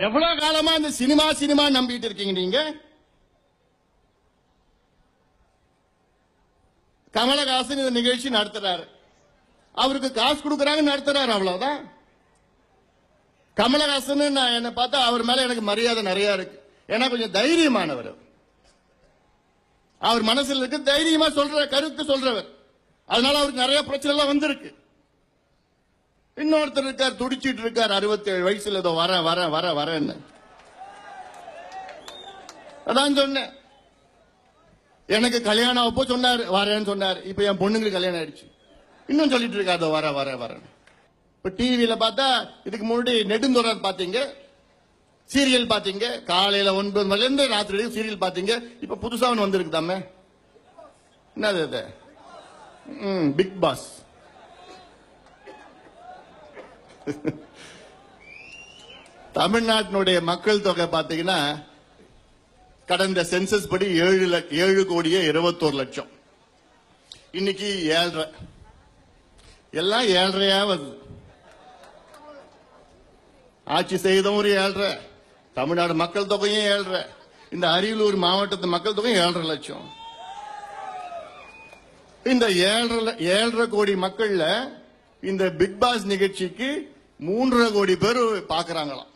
எவ்வளவு காலமா இந்த சினிமா நம்பிட்டு இருக்கீங்க நீங்க? கமலஹாசன் இந்த நிகழ்ச்சி நடத்துறாரு, அவருக்கு காசு கொடுக்கறாங்க, நடத்துறாரு, அவ்வளவுதான். கமலஹாசன் என்ன பார்த்தா அவர் மேல எனக்கு மரியாதை நிறைய இருக்கு. ஏன்னா கொஞ்சம் தைரியமானவர், அவர் மனசுல இருக்கு தைரியமா சொல்ற கருத்து சொல்றவர், அதனால அவருக்கு நிறைய பிரச்சனை எல்லாம் வந்திருக்கு. இன்னொருத்தர் இருக்கார், துடிச்சிட்டு இருக்கார், 67 வயசுல ஏதோ வரேன்னு. அதான் சொன்னேன், எனக்கு கல்யாணம் அப்போ சொன்னார் வரேன்னு சொன்னார். இப்ப என் பொண்ணுங்களுக்கு கல்யாணம் ஆயிடுச்சு, இன்னும் சொல்லிட்டு இருக்காரு வர. இப்ப டிவியில பார்த்தா இதுக்கு முன்னாடி நெடுந்தொடர் பாத்தீங்க, சீரியல் பாத்தீங்க, காலையில 9 மணில இருந்து ராத்திரி சீரியல் பாத்தீங்க. இப்ப புதுசா ஒன்று வந்திருக்கு தாமே, என்னது? Big Boss. தமிழ்நாட்டினுடைய மக்கள் தொகை பாத்தீங்கன்னா கடந்த சென்சஸ் படி 7,21,00,000. இன்னைக்கு 7.5, எல்லாம் 7.5 வருது. ஆட்சி செய்தவும் ஒரு 7.5, தமிழ்நாடு மக்கள் தொகையும் 7.5, இந்த அரியலூர் மாவட்டத்து மக்கள் தொகையும் 7.5 லட்சம். இந்த 7.5 கோடி மக்கள்ல இந்த பிக் பாஸ் நிகழ்ச்சிக்கு 3.5 கோடி பேர் பாக்குறாங்களாம்.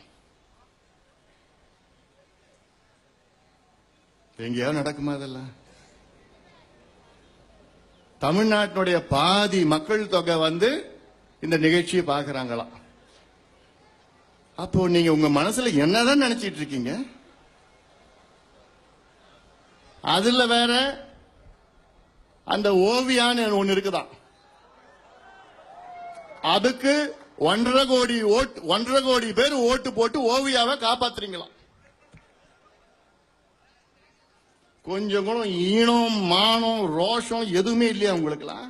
எங்கேயாவது நடக்குமா அதெல்லாம்? தமிழ்நாட்டினுடைய பாதி மக்கள் தொகை இந்த நிகழ்ச்சியை பாக்குறாங்களாம். அப்போ நீங்க உங்க மனசுல என்னதான் நினைச்சிட்டு இருக்கீங்க? அதுல வேற அந்த ஓவியான்னு ஒண்ணு இருக்குதான், அதுக்கு 1.5 கோடி பேர் ஓட்டு போட்டு ஓவியாவை காப்பாத்துறீங்களாம். கொஞ்சம் கூட ஈனம் மானம் ரோஷம் எதுவுமே இல்லையா உங்களுக்குலாம்?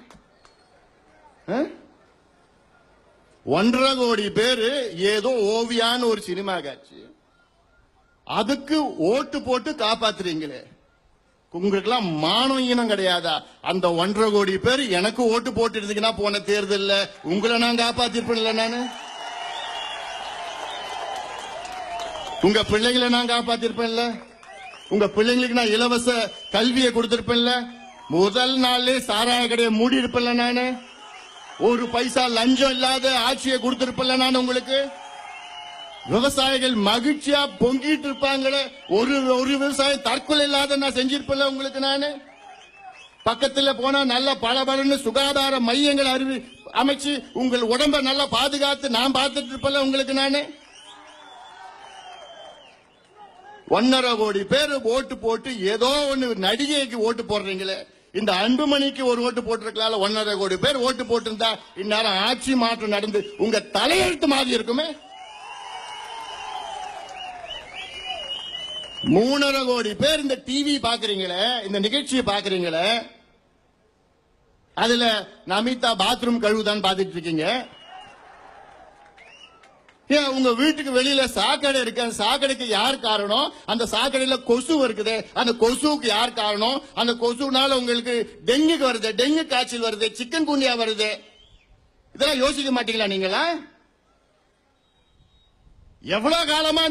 1.5 கோடி பேரு ஏதோ ஓவியான்னு ஒரு சினிமா காட்சி, அதுக்கு ஓட்டு போட்டு காப்பாத்துறீங்களே, உங்களுக்கெல்லாம் மானம் ஈனம் கிடையாதா? அந்த 1.5 கோடி பேர் எனக்கு ஓட்டு போட்டு இருந்தீங்கன்னா போன தேர்தல்ல உங்களை நான் காப்பாத்திருப்பேன்ல, நானு உங்க பிள்ளைகளை நான் காப்பாத்திருப்பேன்ல, உங்க பிள்ளைங்களுக்கு நான் இலவச கல்வியை கொடுத்திருப்பேன்ல, முதல் நாளே சாராய கடையை மூடி இருப்பேன்ல, நானு ஒரு பைசா லஞ்சம் இல்லாத ஆட்சியை கொடுத்திருப்பேன்ல நான் உங்களுக்கு. விவசாயிகள் மகிழ்ச்சியா பொங்கிட்டு இருப்பாங்களே, ஒரு விவசாயம் தற்கொலை இல்லாத நான் செஞ்சிருப்பேன்ல உங்களுக்கு. நானு பக்கத்துல போனா நல்ல பலபலன்னு சுகாதார மையங்கள் அமைச்சு உங்கள் உடம்ப நல்லா பாதுகாத்து நான் பார்த்துட்டு இருப்பேன்ல உங்களுக்கு. நானு 1.5 கோடி பேர் ஓட்டு போட்டு ஏதோ ஒண்ணு நடிகைக்கு ஓட்டு போடுறீங்களே, இந்த அன்புமணிக்கு ஒரு ஓட்டு போட்டிருக்கலாம்ல. 1.5 கோடி பேர் ஓட்டு போட்டிருந்தா இந்நேரம் ஆட்சி மாற்றம் நடந்து உங்க தலையெழுத்து மாதிரி இருக்குமே. 3.5 கோடி பேர் இந்த டிவி பாக்குறீங்களே, இந்த நிகழ்ச்சியை பாக்குறீங்களே, அதுல நமிதா பாத்ரூம் கழுவுதான் பாத்துட்டு இருக்கீங்க. ஏன் உங்க வீட்டுக்கு வெளியில சாக்கடை இருக்கு, அந்த சாக்கடைக்கு யார் காரணம்? அந்த சாக்கடையில கொசு இருக்குது, அந்த கொசுக்கு யார் காரணம்? அந்த கொசுனால உங்களுக்கு டெங்கு வருது, டெங்கு காய்ச்சல் வருது, சிக்கன் குனியா வருது. இதெல்லாம் யோசிக்க மாட்டீங்களா நீங்களா? எவ்வளவு காலமா